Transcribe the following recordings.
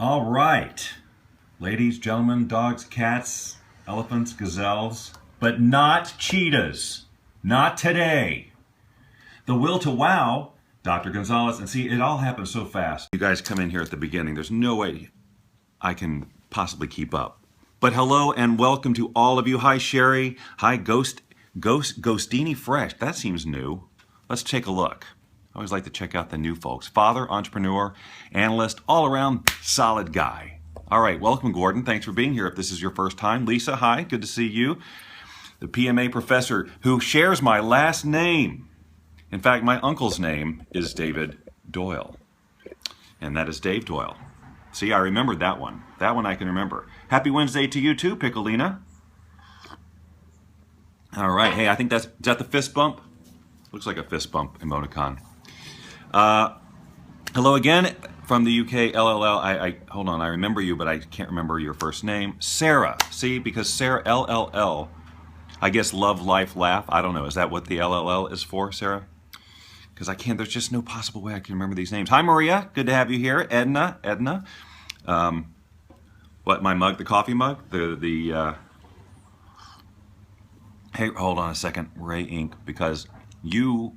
All right, ladies, gentlemen, dogs, cats, elephants, gazelles, but not cheetahs. Not today. The will to wow, Dr. Gonzalez, and see, it all happens so fast. You guys come in here at the beginning. There's no way I can possibly keep up. But hello and welcome to all of you. Hi, Sherry. Hi, Ghostini Fresh. That seems new. Let's take a look. I always like to check out the new folks. Father, entrepreneur, analyst, all around solid guy. All right, welcome, Gordon. Thanks for being here. If this is your first time, Lisa, hi, good to see you. The PMA professor who shares my last name. In fact, my uncle's name is David Doyle, and that is Dave Doyle. See, I remembered that one. That one I can remember. Happy Wednesday to you too, Piccolina. All right, hey, I think is that the fist bump? Looks like a fist bump emoticon. Hello again from the UK, LLL. Hold on, I remember you, but I can't remember your first name. Sarah, see, because Sarah, LLL, I guess love, life, laugh. I don't know, is that what the LLL is for, Sarah? Because there's just no possible way I can remember these names. Hi, Maria, good to have you here. Edna. What, my mug, the coffee mug? Hey, hold on a second, Ray Inc., because you,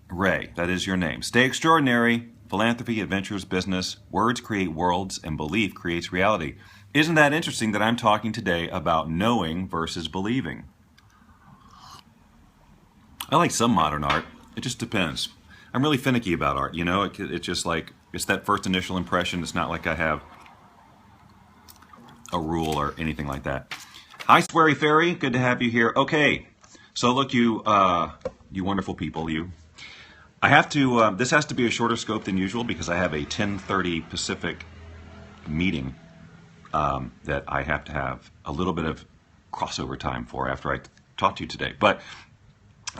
Ray, that is your name. Stay extraordinary. Philanthropy, adventures, business. Words create worlds, and belief creates reality. Isn't that interesting that I'm talking today about knowing versus believing? I like some modern art. It just depends. I'm really finicky about art, you know? It's just like, it's that first initial impression. It's not like I have a rule or anything like that. Hi, Sweary Fairy. Good to have you here. Okay, so look, you wonderful people, you. I have to, this has to be a shorter scope than usual because I have a 10:30 Pacific meeting that I have to have a little bit of crossover time for after I talk to you today. But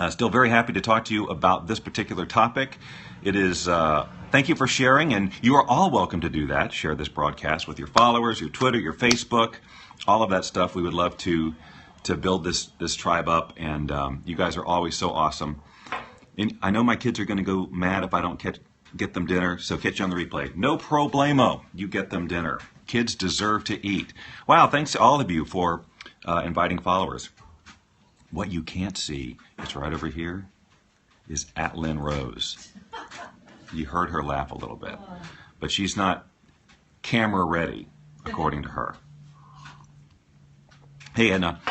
still very happy to talk to you about this particular topic. It is, thank you for sharing, and you are all welcome to do that. Share this broadcast with your followers, your Twitter, your Facebook, all of that stuff. We would love to build this tribe up, and you guys are always so awesome. And I know my kids are going to go mad if I don't get them dinner, so catch you on the replay. No problemo. You get them dinner. Kids deserve to eat. Wow, thanks to all of you for inviting followers. What you can't see, it's right over here, is at Lynn Rose. You heard her laugh a little bit, but she's not camera ready, according to her. Hey, Edna,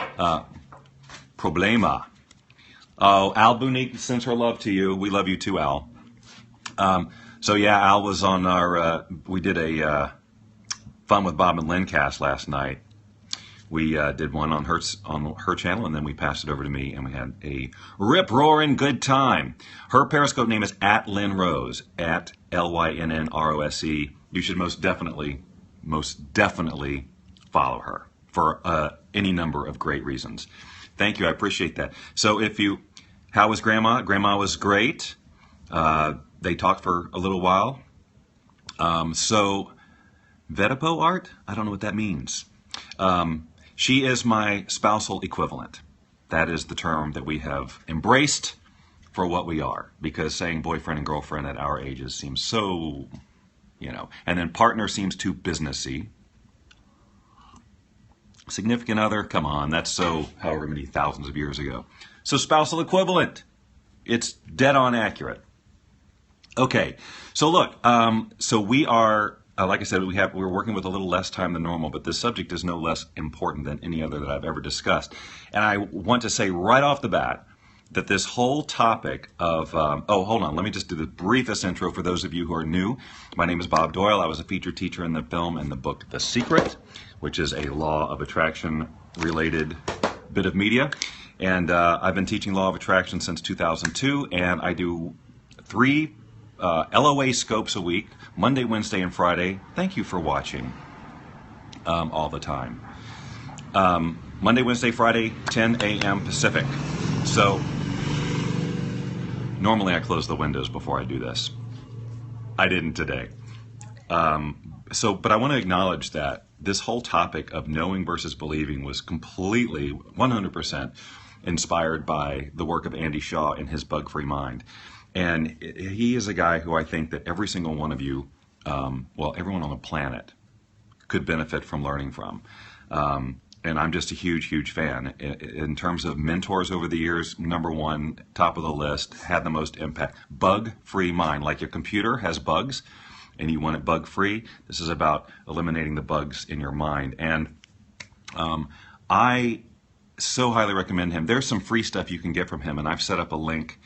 problema. Oh, Al Bunique sends her love to you. We love you too, Al. So yeah, Al was on our, we did a Fun with Bob and Lynn cast last night. We did one on her channel, and then we passed it over to me, and we had a rip-roaring good time. Her Periscope name is at Lynn Rose, at LYNNROSE. You should most definitely follow her for any number of great reasons. Thank you, I appreciate that. So how was Grandma? Grandma was great. They talked for a little while. So, Vedipo art? I don't know what that means. She is my spousal equivalent. That is the term that we have embraced for what we are, because saying boyfriend and girlfriend at our ages seems so, and then partner seems too businessy. Significant other, come on, that's so however many thousands of years ago. So spousal equivalent, it's dead on accurate. Okay, so look, so we are, like I said, we're working with a little less time than normal, but this subject is no less important than any other that I've ever discussed. And I want to say right off the bat that this whole topic of, hold on, let me just do the briefest intro for those of you who are new. My name is Bob Doyle. I was a featured teacher in the film and the book The Secret, which is a law of attraction related bit of media. And I've been teaching law of attraction since 2002, and I do 3 LOA scopes a week, Monday, Wednesday, and Friday. Thank you for watching all the time. Monday, Wednesday, Friday, 10 a.m. Pacific. So normally I close the windows before I do this. I didn't today. But I want to acknowledge that this whole topic of knowing versus believing was completely, 100% inspired by the work of Andy Shaw in his Bug-Free Mind. And he is a guy who I think that every single one of you well, everyone on the planet could benefit from learning from. And I'm just a huge, huge fan. In terms of mentors over the years, number one, top of the list, had the most impact. Bug-free mind. Like your computer has bugs and you want it bug-free. This is about eliminating the bugs in your mind. And I so highly recommend him. There's some free stuff you can get from him, and I've set up a link.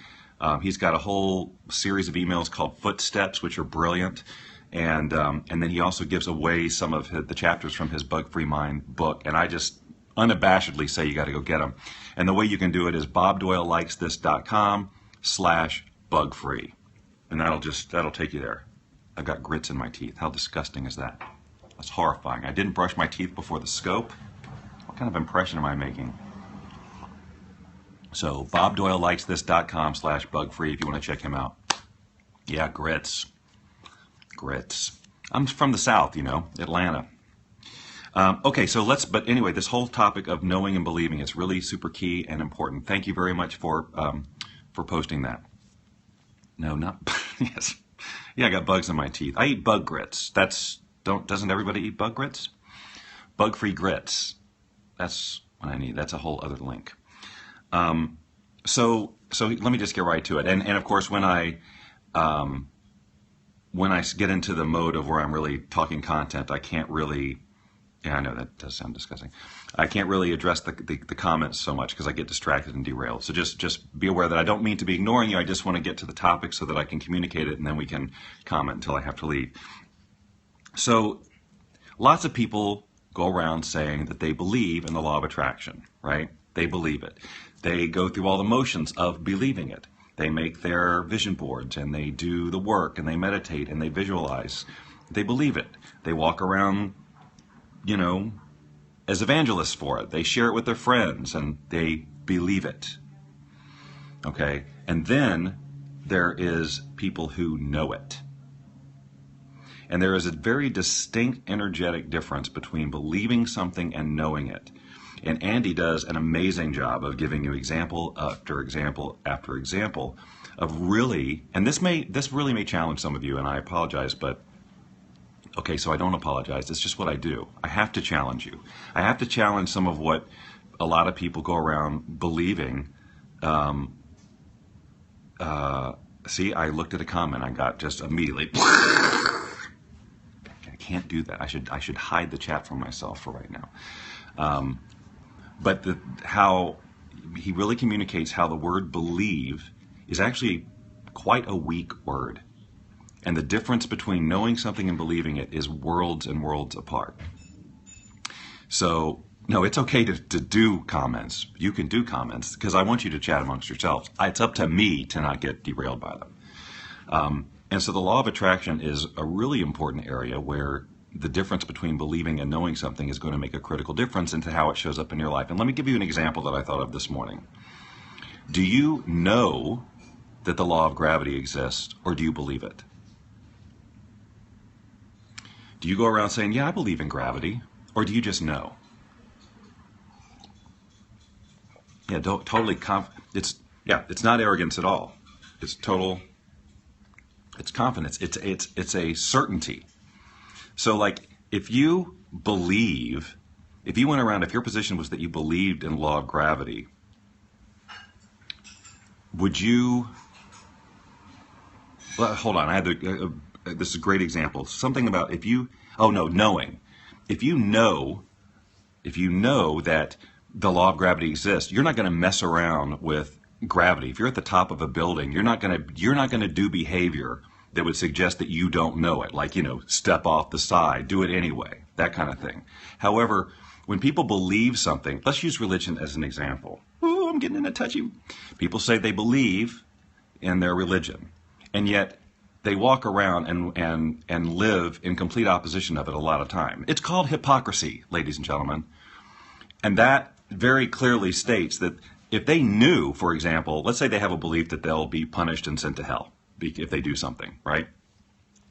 He's got a whole series of emails called Footsteps, which are brilliant. And then he also gives away some of the chapters from his Bug-Free Mind book. And I just unabashedly say you got to go get them. And the way you can do it is bobdoylelikesthis.com/bugfree. And that'll take you there. I've got grits in my teeth. How disgusting is that? That's horrifying. I didn't brush my teeth before the scope. What kind of impression am I making? So bobdoylelikesthis.com/bugfree if you want to check him out. Yeah, grits. I'm from the South, Atlanta. Okay, so but anyway, this whole topic of knowing and believing is really super key and important. Thank you very much for posting that. No, not, yes. Yeah, I got bugs in my teeth. I eat bug grits. Doesn't everybody eat bug grits? Bug-free grits. That's what I need. That's a whole other link. So let me just get right to it. And of course, when I get into the mode of where I'm really talking content, I can't really, yeah, I know that does sound disgusting. I can't really address the comments so much because I get distracted and derailed. So just be aware that I don't mean to be ignoring you. I just want to get to the topic so that I can communicate it, and then we can comment until I have to leave. So lots of people go around saying that they believe in the law of attraction, right? They believe it. They go through all the motions of believing it. They make their vision boards, and they do the work, and they meditate, and they visualize. They believe it. They walk around, as evangelists for it. They share it with their friends, and they believe it. Okay? And then there is people who know it. And there is a very distinct energetic difference between believing something and knowing it. And Andy does an amazing job of giving you example after example after example of really, and this really may challenge some of you, and I apologize, but okay, so I don't apologize. It's just what I do. I have to challenge you. I have to challenge some of what a lot of people go around believing. See, I looked at a comment. I got just immediately. I can't do that. I should hide the chat from myself for right now. But how he really communicates how the word believe is actually quite a weak word. And the difference between knowing something and believing it is worlds and worlds apart. So, no, it's okay to do comments. You can do comments because I want you to chat amongst yourselves. It's up to me to not get derailed by them. And so the law of attraction is a really important area where the difference between believing and knowing something is going to make a critical difference into how it shows up in your life. And let me give you an example that I thought of this morning. Do you know that the law of gravity exists, or do you believe it? Do you go around saying, yeah, I believe in gravity, or do you just know? Yeah, totally it's not arrogance at all. It's confidence. It's a certainty. So like if you went around, if your position was that you believed in law of gravity, would you, well, hold on, I had this is a great example. Something about knowing. If you know that the law of gravity exists, you're not going to mess around with gravity. If you're at the top of a building, you're not going to do behavior that would suggest that you don't know it, like, step off the side, do it anyway, that kind of thing. However, when people believe something, let's use religion as an example. Ooh, I'm getting in a touchy. People say they believe in their religion, and yet they walk around and live in complete opposition of it a lot of time. It's called hypocrisy, ladies and gentlemen. And that very clearly states that if they knew, for example, let's say they have a belief that they'll be punished and sent to hell if they do something, right?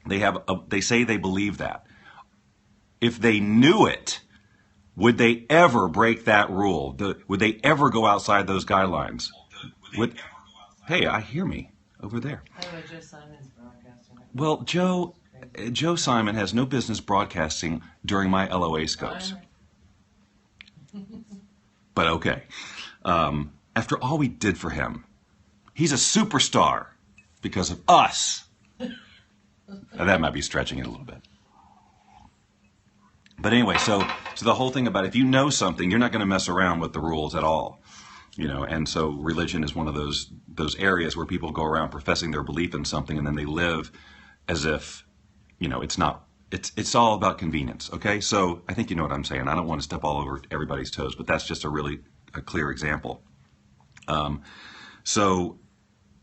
They say they believe that. If they knew it, would they ever break that rule? Would they ever go outside those guidelines? Hey, I hear me over there. I was just Simon's broadcasting. Well, Joe, Joe Simon has no business broadcasting during my LOA scopes. But okay. After all we did for him, he's a superstar because of us. Now, that might be stretching it a little bit. But anyway, so the whole thing about if you know something, you're not going to mess around with the rules at all. And so religion is one of those areas where people go around professing their belief in something and then they live as if, it's all about convenience. Okay. So I think you know what I'm saying. I don't want to step all over everybody's toes, but that's just a clear example. So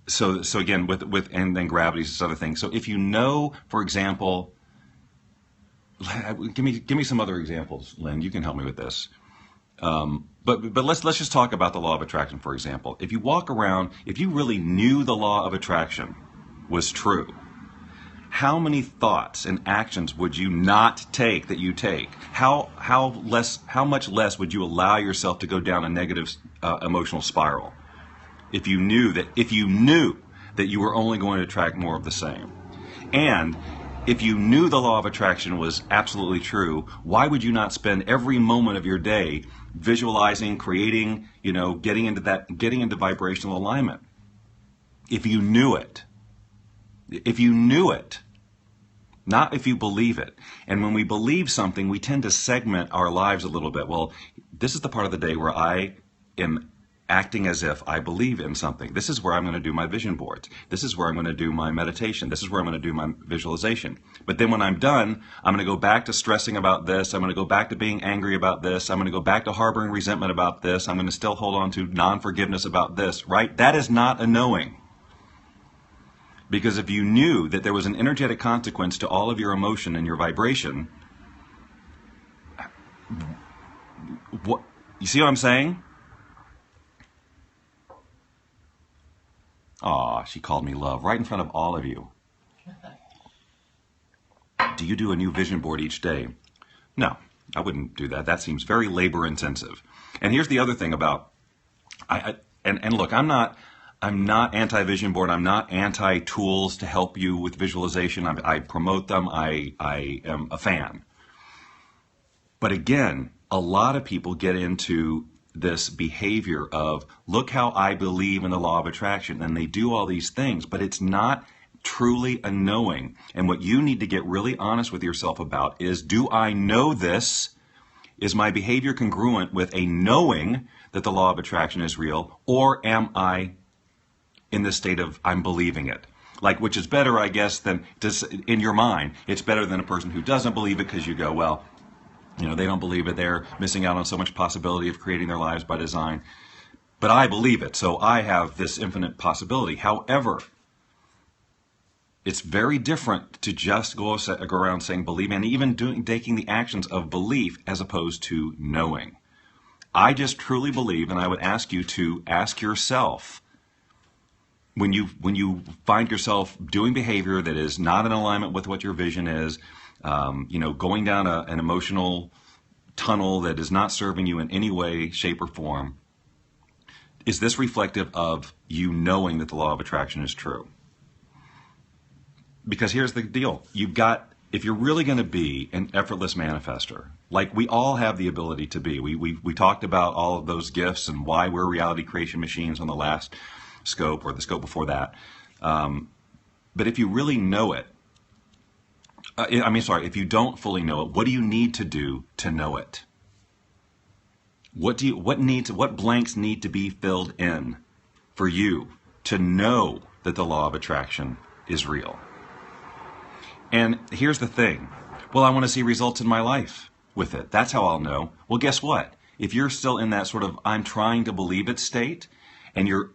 again, with and then gravity is this other thing. So if you know, for example, give me some other examples, Lynn. You can help me with this. But let's just talk about the law of attraction, for example. If you walk around, if you really knew the law of attraction was true, how many thoughts and actions would you not take that you take? How much less would you allow yourself to go down a negative emotional spiral if you knew that you were only going to attract more of the same? And if you knew the law of attraction was absolutely true, why would you not spend every moment of your day visualizing, creating, getting into vibrational alignment? If you knew it. If you knew it. Not if you believe it. And when we believe something, we tend to segment our lives a little bit. Well, this is the part of the day where I am acting as if I believe in something. This is where I'm going to do my vision boards. This is where I'm going to do my meditation. This is where I'm going to do my visualization. But then when I'm done, I'm going to go back to stressing about this. I'm going to go back to being angry about this. I'm going to go back to harboring resentment about this. I'm going to still hold on to non-forgiveness about this, right? That is not a knowing. Because if you knew that there was an energetic consequence to all of your emotion and your vibration, what, you see what I'm saying? Aw, she called me love right in front of all of you. Do you do a new vision board each day? No, I wouldn't do that. That seems very labor intensive. And here's the other thing about, and look, I'm not anti-vision board. I'm not anti-tools to help you with visualization. I promote them. I am a fan. But again, a lot of people get into this behavior of, look how I believe in the law of attraction, and they do all these things, but it's not truly a knowing. And what you need to get really honest with yourself about is, do I know this? Is my behavior congruent with a knowing that the law of attraction is real, or am I in this state of I'm believing it? Like, which is better, I guess, than just in your mind. It's better than a person who doesn't believe it, because you go, well, they don't believe it. They're missing out on so much possibility of creating their lives by design. But I believe it, so I have this infinite possibility. However, it's very different to just go around saying believe, and even taking the actions of belief as opposed to knowing. I just truly believe, and I would ask you to ask yourself, when you find yourself doing behavior that is not in alignment with what your vision is, going down an emotional tunnel that is not serving you in any way, shape, or form, is this reflective of you knowing that the law of attraction is true? Because here's the deal. If you're really going to be an effortless manifester, like we all have the ability to be, we talked about all of those gifts and why we're reality creation machines on the last scope, or the scope before that. But if you really know it, if you don't fully know it, what do you need to do to know it? What blanks need to be filled in for you to know that the law of attraction is real? And here's the thing. Well, I want to see results in my life with it. That's how I'll know. Well, guess what? If you're still in that sort of I'm trying to believe it state, and your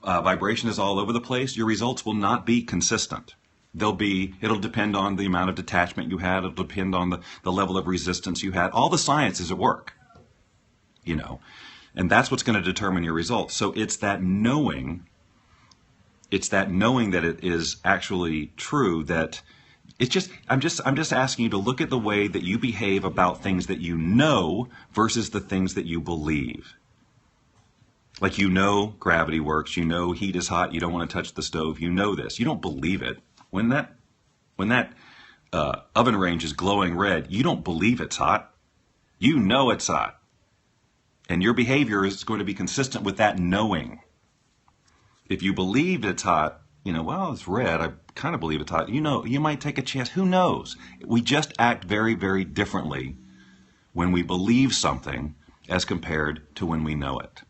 vibration is all over the place, your results will not be consistent. It'll depend on the amount of detachment you had. It'll depend on the level of resistance you had. All the science is at work, and that's what's going to determine your results. So it's that knowing that it is actually true, that I'm just asking you to look at the way that you behave about things that you know versus the things that you believe. Like, gravity works, heat is hot, you don't want to touch the stove, this. You don't believe it. When that oven range is glowing red, you don't believe it's hot. You know it's hot. And your behavior is going to be consistent with that knowing. If you believe it's hot, well, it's red, I kind of believe it's hot. You might take a chance. Who knows? We just act very, very differently when we believe something as compared to when we know it.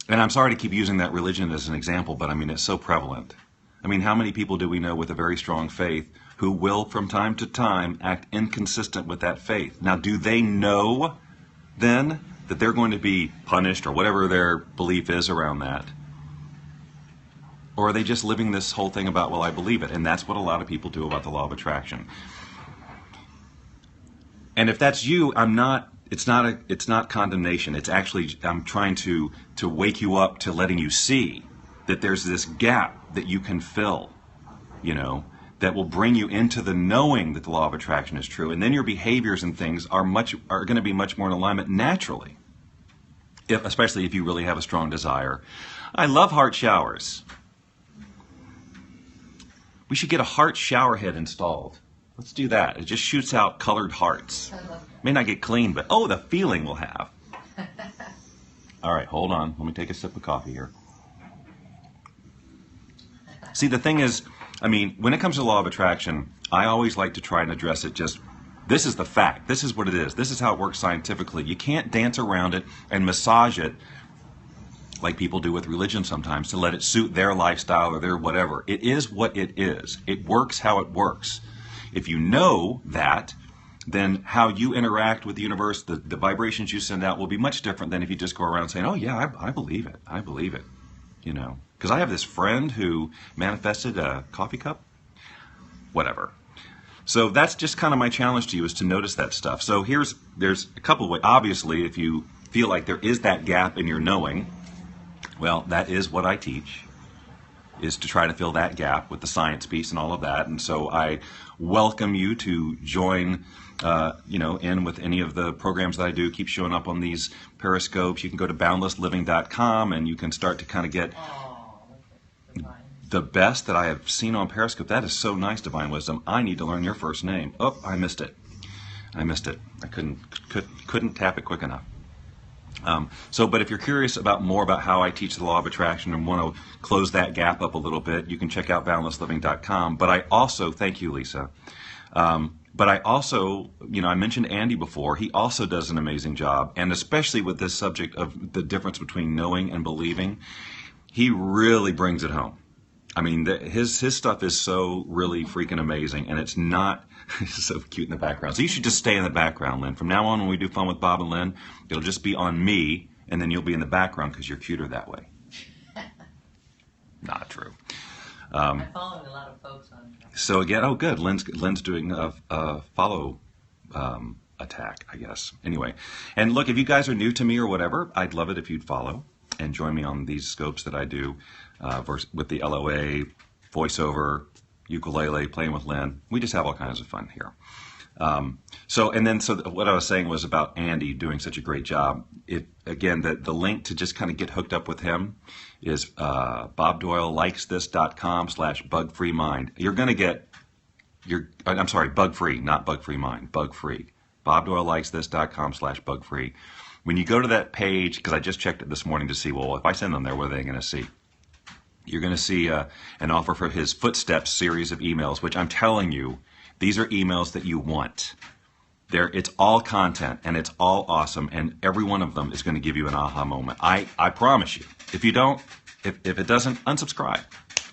And I'm sorry to keep using that religion as an example, but it's so prevalent. How many people do we know with a very strong faith who will, from time to time, act inconsistent with that faith? Now, do they know then that they're going to be punished or whatever their belief is around that? Or are they just living this whole thing about, well, I believe it? And that's what a lot of people do about the law of attraction. And if that's you, it's not condemnation. It's actually, I'm trying to wake you up to letting you see that there's this gap that you can fill, that will bring you into the knowing that the law of attraction is true. And then your behaviors and things are going to be much more in alignment naturally, especially if you really have a strong desire. I love heart showers. We should get a heart shower head installed. Let's do that. It just shoots out colored hearts. May not get clean, but the feeling we'll have. All right, hold on. Let me take a sip of coffee here. See, the thing is, when it comes to the law of attraction, I always like to try and address it this is the fact. This is what it is. This is how it works scientifically. You can't dance around it and massage it like people do with religion sometimes to let it suit their lifestyle or their whatever. It is what it is. It works how it works. If you know that, then how you interact with the universe, the vibrations you send out will be much different than if you just go around saying, oh yeah, I believe it. I believe it. Because I have this friend who manifested a coffee cup. Whatever. So that's just kind of my challenge to you, is to notice that stuff. So there's a couple of ways. Obviously, if you feel like there is that gap in your knowing, well, that is what I teach, is to try to fill that gap with the science piece and all of that. And so I welcome you to join, in with any of the programs that I do. Keep showing up on these periscopes. You can go to boundlessliving.com and you can start to kind of get the best that I have seen on Periscope. That is so nice, Divine Wisdom. I need to learn your first name. Oh, I missed it. I couldn't tap it quick enough. But if you're curious more about how I teach the law of attraction and want to close that gap up a little bit, you can check out boundlessliving.com. But I also, thank you, Lisa. But I also, I mentioned Andy before. He also does an amazing job, and especially with this subject of the difference between knowing and believing, he really brings it home. His stuff is so really freaking amazing, and it's not so cute in the background. So you should just stay in the background, Lynn. From now on, when we do Fun with Bob and Lynn, it'll just be on me, and then you'll be in the background because you're cuter that way. Not true. I'm following a lot of folks on. So again, oh good, Lynn's doing a follow attack, I guess. Anyway, and look, if you guys are new to me or whatever, I'd love it if you'd follow and join me on these scopes that I do with the LOA, voiceover, ukulele, playing with Lynn. We just have all kinds of fun here. So what I was saying was about Andy doing such a great job. Again, the link to just kind of get hooked up with him is bobdoylelikesthis.com/bugfreemind. You're going to get I'm sorry, bug-free, not bug-free mind, bug-free. bobdoylelikesthis.com/bugfree. When you go to that page, because I just checked it this morning to see, well, if I send them there, what are they going to see? You're going to see an offer for his Footsteps series of emails, which I'm telling you, these are emails that you want. It's all content, and it's all awesome, and every one of them is going to give you an aha moment. I promise you. If you don't, if it doesn't, unsubscribe.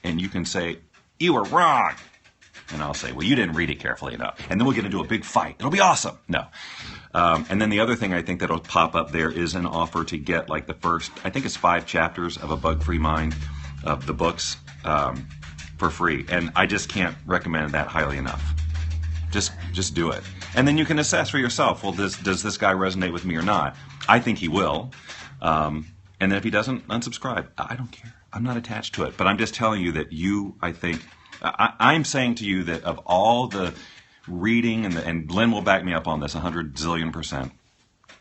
And you can say, you were wrong. And I'll say, well, you didn't read it carefully enough. And then we'll get into a big fight. It'll be awesome. No. And then the other thing I think that'll pop up there is an offer to get like the first, I think it's 5 chapters of A Bug-Free Mind of the books for free. And I just can't recommend that highly enough. Just do it. And then you can assess for yourself, well, does this guy resonate with me or not? I think he will. And then if he doesn't, unsubscribe. I don't care. I'm not attached to it. But I'm just telling you that I'm saying to you that of all the reading, and Lynn will back me up on this 100 zillion%,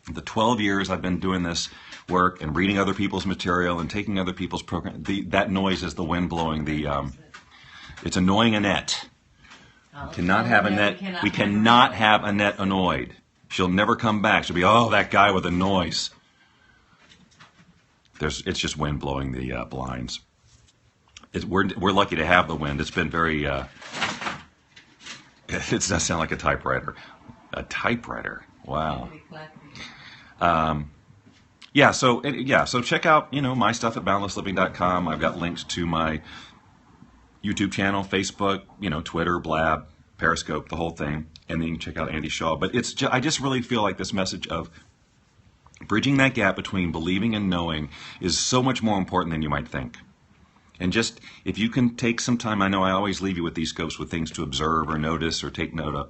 the 12 years I've been doing this work and reading other people's material and taking other people's program, that noise is the wind blowing it's annoying Annette. Cannot have Annette. We cannot have Annette annoyed. She'll never come back. She'll be, oh, that guy with the noise. It's just wind blowing the blinds. We're lucky to have the wind. It's been very. It does sound like a typewriter. A typewriter. Wow. Yeah. So check out my stuff at boundlessliving.com. I've got links to my YouTube channel, Facebook, Twitter, Blab, Periscope, the whole thing, and then you can check out Andy Shaw. But I just really feel like this message of bridging that gap between believing and knowing is so much more important than you might think. And just, if you can take some time, I know I always leave you with these scopes with things to observe or notice or take note of,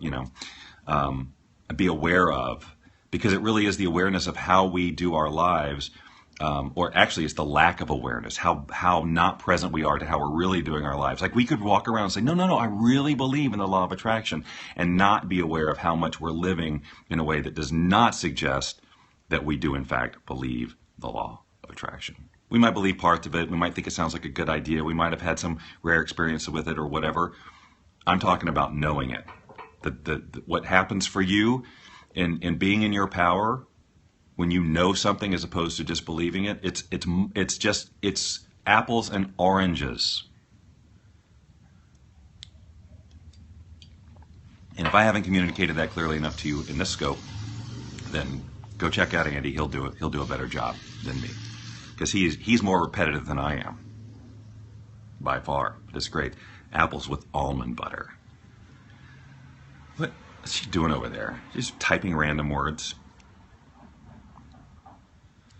be aware of, because it really is the awareness of how we do our lives, or actually it's the lack of awareness, how not present we are to how we're really doing our lives. Like we could walk around and say, no, I really believe in the law of attraction, and not be aware of how much we're living in a way that does not suggest that we do in fact believe the law of attraction. We might believe parts of it. We might think it sounds like a good idea. We might have had some rare experience with it or whatever. I'm talking about knowing it. What happens for you in being in your power when you know something as opposed to just believing it, it's apples and oranges. And if I haven't communicated that clearly enough to you in this scope, then go check out Andy. He'll do a better job than me, because he's more repetitive than I am, by far. But it's great. Apples with almond butter. What's she doing over there? She's typing random words.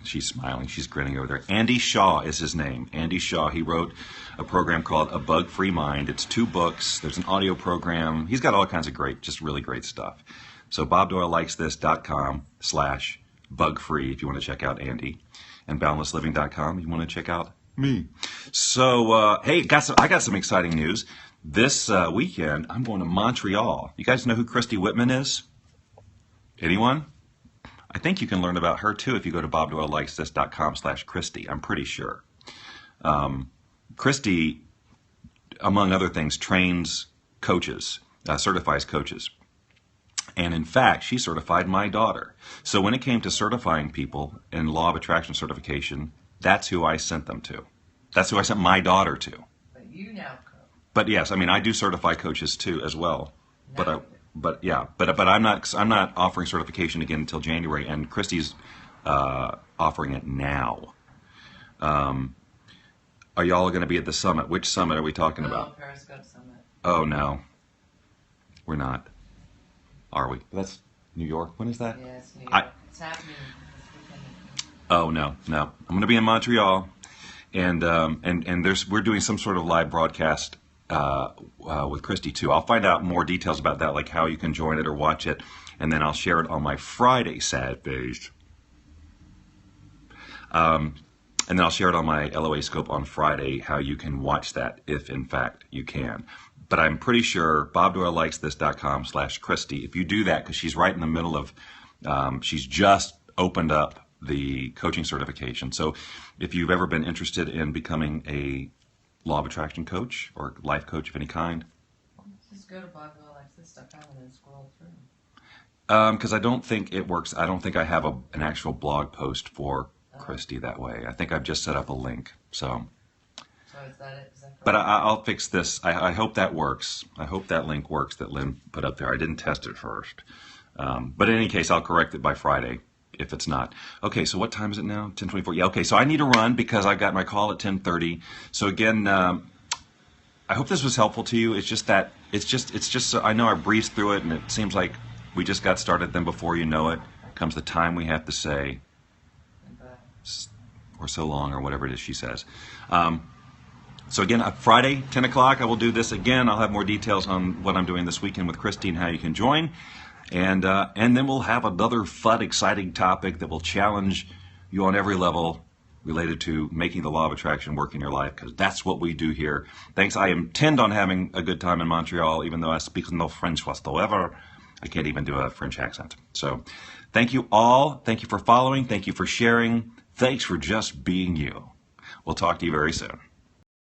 She's smiling. She's grinning over there. Andy Shaw is his name. Andy Shaw. He wrote a program called A Bug-Free Mind. It's 2 books. There's an audio program. He's got all kinds of just really great stuff. So BobDoyleLikesThis.com/bug-free if you want to check out Andy. And BoundlessLiving.com if you want to check out me. So, hey, I got some exciting news. This weekend, I'm going to Montreal. You guys know who Christy Whitman is? Anyone? I think you can learn about her too if you go to BobDoyleLikesThis.com/Christy. I'm pretty sure. Christy, among other things, trains coaches, certifies coaches. And in fact, she certified my daughter. So when it came to certifying people in Law of Attraction certification, that's who I sent them to. That's who I sent my daughter to. But you now coach. But yes, I mean, I do certify coaches too as well. No. But I'm not offering certification again until January, and Christy's offering it now. Are y'all going to be at the summit? Which summit are we talking about? Periscope Summit. Oh no, we're not. Are we? That's New York. When is that? Yeah, it's New York. It's happening this weekend. Oh no. I'm going to be in Montreal, and we're doing some sort of live broadcast with Christy too. I'll find out more details about that, like how you can join it or watch it, and then I'll share it on my Friday sad face. And then I'll share it on my LOA scope on Friday, how you can watch that if in fact you can. But I'm pretty sure BobDoyleLikesThis.com/Christy. If you do that, because she's right in the middle of, she's just opened up the coaching certification. So if you've ever been interested in becoming a Law of Attraction coach or life coach of any kind, just go to BobDoyleLikesThis.com and then scroll through. Because I don't think it works. I don't think I have an actual blog post for Christy that way. I think I've just set up a link. So is that it? Is that correct? But I'll fix this. I hope that works. I hope that link works that Lynn put up there. I didn't test it first. But in any case, I'll correct it by Friday if it's not. Okay, so what time is it now? 10:24. Yeah, okay, so I need to run because I got my call at 10:30. So again, I hope this was helpful to you. It's just that, it's just I know I breezed through it and it seems like we just got started. Then before you know it, comes the time we have to say, or so long, or whatever it is she says. So again, Friday, 10 o'clock, I will do this again. I'll have more details on what I'm doing this weekend with Christy and how you can join. And then we'll have another fun, exciting topic that will challenge you on every level related to making the law of attraction work in your life, because that's what we do here. Thanks. I intend on having a good time in Montreal, even though I speak no French whatsoever. I can't even do a French accent. So thank you all. Thank you for following. Thank you for sharing. Thanks for just being you. We'll talk to you very soon.